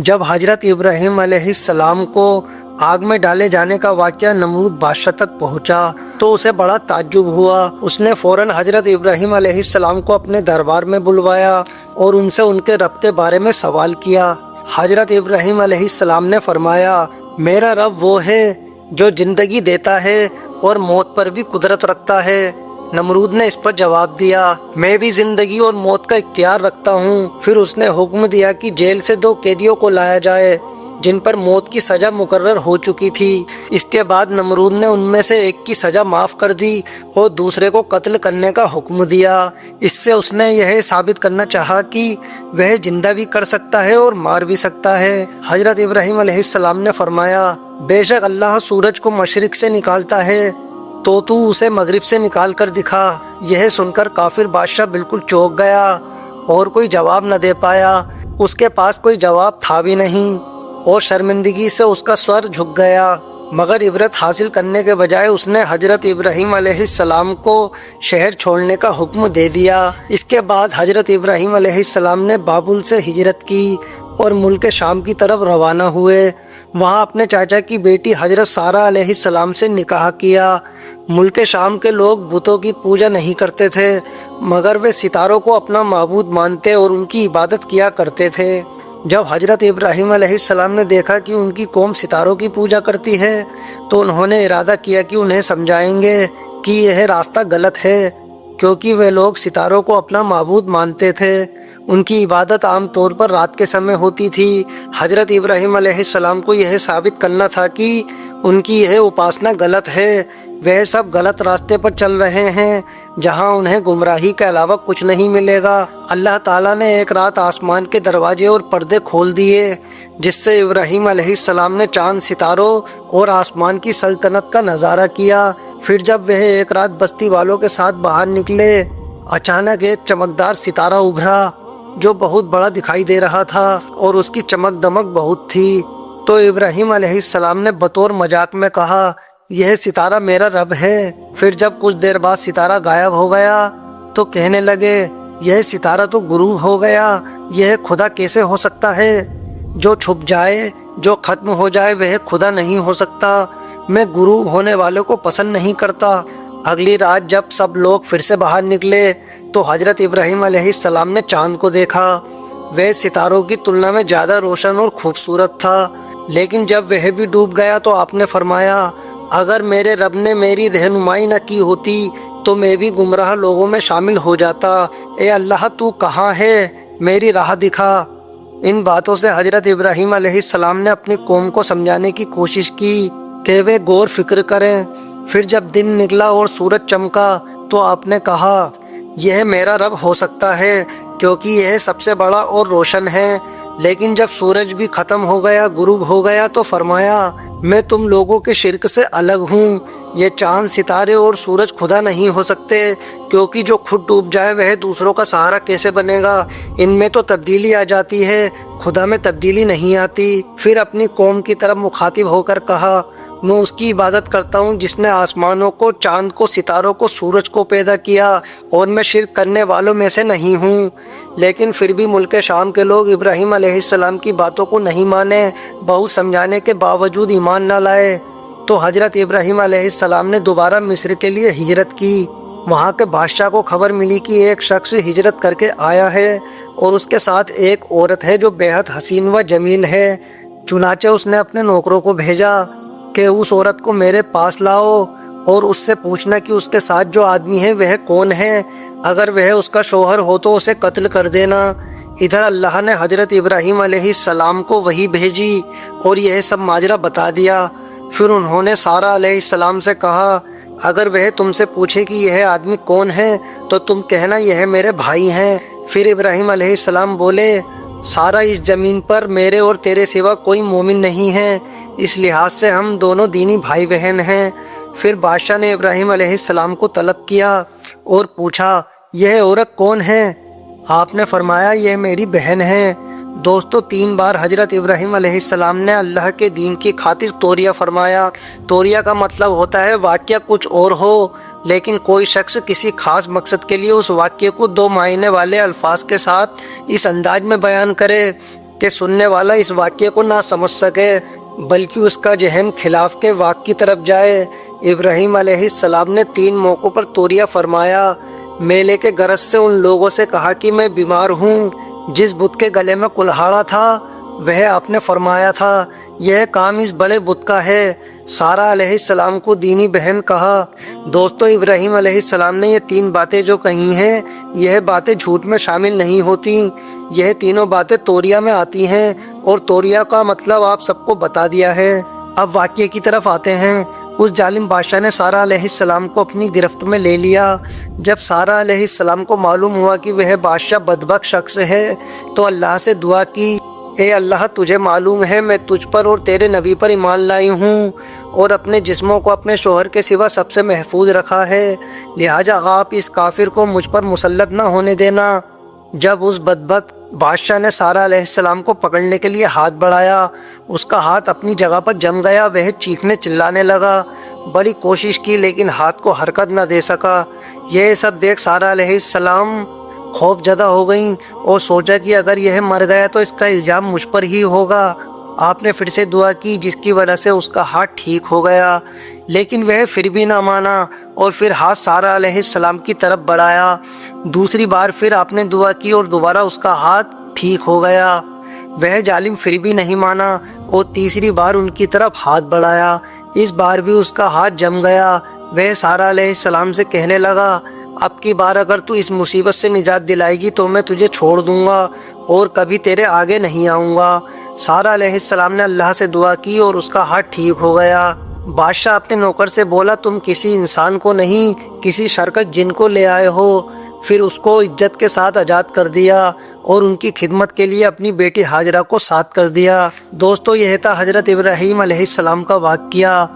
جب حضرت ابراہیم علیہ السلام کو آگ میں ڈالے جانے کا واقعہ نمرود بادشاہ تک پہنچا تو اسے بڑا تعجب ہوا۔ اس نے فوراً حضرت ابراہیم علیہ السلام کو اپنے دربار میں بلوایا اور ان سے ان کے رب کے بارے میں سوال کیا۔ حضرت ابراہیم علیہ السلام نے فرمایا، میرا رب وہ ہے جو زندگی دیتا ہے اور موت پر بھی قدرت رکھتا ہے۔ نمرود نے اس پر جواب دیا، میں بھی زندگی اور موت کا اختیار رکھتا ہوں۔ پھر اس نے حکم دیا کہ جیل سے 2 قیدیوں کو لایا جائے جن پر موت کی سزا مقرر ہو چکی تھی۔ اس کے بعد نمرود نے ان میں سے ایک کی سزا معاف کر دی اور دوسرے کو قتل کرنے کا حکم دیا۔ اس سے اس نے یہ ثابت کرنا چاہا کہ وہ زندہ بھی کر سکتا ہے اور مار بھی سکتا ہے۔ حضرت ابراہیم علیہ السلام نے فرمایا، بے شک اللہ سورج کو مشرق سے نکالتا ہے تو اسے مغرب سے نکال کر دکھا۔ یہ سن کر کافر بادشاہ بالکل چونک گیا اور کوئی جواب نہ دے پایا۔ اس کے پاس کوئی جواب تھا بھی نہیں اور شرمندگی سے اس کا سر جھک گیا، مگر عبرت حاصل کرنے کے بجائے اس نے حضرت ابراہیم علیہ السلام کو شہر چھوڑنے کا حکم دے دیا۔ اس کے بعد حضرت ابراہیم علیہ السلام نے بابل سے ہجرت کی اور ملک شام کی طرف روانہ ہوئے۔ وہاں اپنے چاچا کی بیٹی حضرت سارہ علیہ السلام سے نکاح کیا۔ ملک شام کے لوگ بتوں کی پوجا نہیں کرتے تھے، مگر وہ ستاروں کو اپنا معبود مانتے اور ان کی عبادت کیا کرتے تھے۔ جب حضرت ابراہیم علیہ السلام نے دیکھا کہ ان کی قوم ستاروں کی پوجا کرتی ہے تو انہوں نے ارادہ کیا کہ انہیں سمجھائیں گے کہ یہ راستہ غلط ہے، کیونکہ وہ لوگ ستاروں کو اپنا معبود مانتے تھے۔ ان کی عبادت عام طور پر رات کے سمے ہوتی تھی۔ حضرت ابراہیم علیہ السلام کو یہ ثابت کرنا تھا کہ ان کی یہ اپاسنا غلط ہے، وہ سب غلط راستے پر چل رہے ہیں جہاں انہیں گمراہی کے علاوہ کچھ نہیں ملے گا۔ اللہ تعالیٰ نے ایک رات آسمان کے دروازے اور پردے کھول دیے، جس سے ابراہیم علیہ السلام نے چاند، ستاروں اور آسمان کی سلطنت کا نظارہ کیا۔ پھر جب وہ ایک رات بستی والوں کے ساتھ باہر نکلے، اچانک ایک چمکدار ستارہ ابھرا جو بہت بڑا دکھائی دے رہا تھا اور اس کی چمک دمک بہت تھی۔ تو ابراہیم علیہ السلام نے بطور مذاق میں کہا، یہ ستارہ میرا رب ہے۔ پھر جب کچھ دیر بعد ستارہ غائب ہو گیا تو کہنے لگے، یہ ستارہ تو غروب ہو گیا، یہ خدا کیسے ہو سکتا ہے؟ جو چھپ جائے، جو ختم ہو جائے، وہ خدا نہیں ہو سکتا۔ میں غروب ہونے والوں کو پسند نہیں کرتا۔ اگلی رات جب سب لوگ پھر سے باہر نکلے تو حضرت ابراہیم علیہ السلام نے چاند کو دیکھا۔ وہ ستاروں کی تلنا میں زیادہ روشن اور خوبصورت تھا، لیکن جب وہ بھی ڈوب گیا تو آپ نے فرمایا، اگر میرے رب نے میری رہنمائی نہ کی ہوتی تو میں بھی گمراہ لوگوں میں شامل ہو جاتا۔ اے اللہ، تو کہاں ہے؟ میری راہ دکھا۔ ان باتوں سے حضرت ابراہیم علیہ السلام نے اپنی قوم کو سمجھانے کی کوشش کی کہ وہ غور فکر کریں۔ پھر جب دن نکلا اور سورج چمکا تو آپ نے کہا، یہ میرا رب ہو سکتا ہے کیونکہ یہ سب سے بڑا اور روشن ہے۔ لیکن جب سورج بھی ختم ہو گیا، غروب ہو گیا، تو فرمایا، میں تم لوگوں کے شرک سے الگ ہوں۔ یہ چاند، ستارے اور سورج خدا نہیں ہو سکتے، کیونکہ جو خود ڈوب جائے وہ دوسروں کا سہارا کیسے بنے گا؟ ان میں تو تبدیلی آ جاتی ہے، خدا میں تبدیلی نہیں آتی۔ پھر اپنی قوم کی طرف مخاطب ہو کر کہا، میں اس کی عبادت کرتا ہوں جس نے آسمانوں کو، چاند کو، ستاروں کو، سورج کو پیدا کیا، اور میں شرک کرنے والوں میں سے نہیں ہوں۔ لیکن پھر بھی ملک شام کے لوگ ابراہیم علیہ السلام کی باتوں کو نہیں مانے، بہت سمجھانے کے باوجود ایمان نہ لائے۔ تو حضرت ابراہیم علیہ السلام نے دوبارہ مصر کے لیے ہجرت کی۔ وہاں کے بادشاہ کو خبر ملی کہ ایک شخص ہجرت کر کے آیا ہے اور اس کے ساتھ ایک عورت ہے جو بے حد حسین و جمیل ہے۔ چنانچہ اس نے اپنے نوکروں کو بھیجا کہ اس عورت کو میرے پاس لاؤ اور اس سے پوچھنا کہ اس کے ساتھ جو آدمی ہے وہ کون ہے، اگر وہ اس کا شوہر ہو تو اسے قتل کر دینا۔ ادھر اللہ نے حضرت ابراہیم علیہ السلام کو وحی بھیجی اور یہ سب ماجرا بتا دیا۔ پھر انہوں نے سارہ علیہ السلام سے کہا، اگر وہ تم سے پوچھے کہ یہ آدمی کون ہے تو تم کہنا یہ میرے بھائی ہیں۔ پھر ابراہیم علیہ السلام بولے، سارہ، اس زمین پر میرے اور تیرے سوا کوئی مومن نہیں ہے، اس لحاظ سے ہم دونوں دینی بھائی بہن ہیں۔ پھر بادشاہ نے ابراہیم علیہ السلام کو طلب کیا اور پوچھا، یہ عورت کون ہے؟ آپ نے فرمایا، یہ میری بہن ہے۔ دوستو، 3 بار حضرت ابراہیم علیہ السلام نے اللہ کے دین کی خاطر توریہ فرمایا۔ توریہ کا مطلب ہوتا ہے واقعہ کچھ اور ہو لیکن کوئی شخص کسی خاص مقصد کے لیے اس واقعے کو 2 معنی والے الفاظ کے ساتھ اس انداز میں بیان کرے کہ سننے والا اس واقعے کو نہ سمجھ سکے بلکہ اس کا ذہن خلاف کے واقع کی طرف جائے۔ ابراہیم علیہ السلام نے 3 موقعوں پر توریہ فرمایا۔ میلے کے غرض سے ان لوگوں سے کہا کہ میں بیمار ہوں۔ جس بت کے گلے میں کلہاڑا تھا وہ آپ نے فرمایا تھا یہ کام اس بڑے بت کا ہے۔ سارہ علیہ السلام کو دینی بہن کہا۔ دوستو، ابراہیم علیہ السلام نے یہ 3 باتیں جو کہی ہیں یہ باتیں جھوٹ میں شامل نہیں ہوتی، یہ تینوں باتیں توریہ میں آتی ہیں اور توریہ کا مطلب آپ سب کو بتا دیا ہے۔ اب واقعے کی طرف آتے ہیں۔ اس ظالم بادشاہ نے سارہ علیہ السلام کو اپنی گرفت میں لے لیا۔ جب سارہ علیہ السلام کو معلوم ہوا کہ وہ بادشاہ بدبخت شخص ہے تو اللہ سے دعا کی، اے اللہ، تجھے معلوم ہے میں تجھ پر اور تیرے نبی پر ایمان لائی ہوں اور اپنے جسموں کو اپنے شوہر کے سوا سب سے محفوظ رکھا ہے، لہٰذا آپ اس کافر کو مجھ پر مسلط نہ ہونے دینا۔ جب اس بدبخت بادشاہ نے سارہ علیہ السلام کو پکڑنے کے لیے ہاتھ بڑھایا، اس کا ہاتھ اپنی جگہ پر جم گیا۔ وہ چیخنے چلانے لگا، بڑی کوشش کی لیکن ہاتھ کو حرکت نہ دے سکا۔ یہ سب دیکھ سارہ علیہ السلام خوف زدہ ہو گئیں اور سوچا کہ اگر یہ مر گیا تو اس کا الزام مجھ پر ہی ہوگا۔ آپ نے پھر سے دعا کی جس کی وجہ سے اس کا ہاتھ ٹھیک ہو گیا، لیکن وہ پھر بھی نہ مانا اور پھر ہاتھ سارہ علیہ السلام کی طرف بڑھایا۔ دوسری بار پھر آپ نے دعا کی اور دوبارہ اس کا ہاتھ ٹھیک ہو گیا۔ وہ ظالم پھر بھی نہیں مانا اور تیسری بار ان کی طرف ہاتھ بڑھایا۔ اس بار بھی اس کا ہاتھ جم گیا۔ وہ سارہ علیہ السلام سے کہنے لگا، اب کی بار اگر تو اس مصیبت سے نجات دلائے گی تو میں تجھے چھوڑ دوں گا اور کبھی تیرے آگے نہیں آؤں گا۔ سارہ علیہ السلام نے اللہ سے دعا کی اور اس کا ہاتھ ٹھیک ہو گیا۔ بادشاہ اپنے نوکر سے بولا، تم کسی انسان کو نہیں کسی شرکت جن کو لے آئے ہو۔ پھر اس کو عزت کے ساتھ آزاد کر دیا اور ان کی خدمت کے لیے اپنی بیٹی ہاجرہ کو ساتھ کر دیا۔ دوستو، یہ تھا حضرت ابراہیم علیہ السلام کا واقعہ۔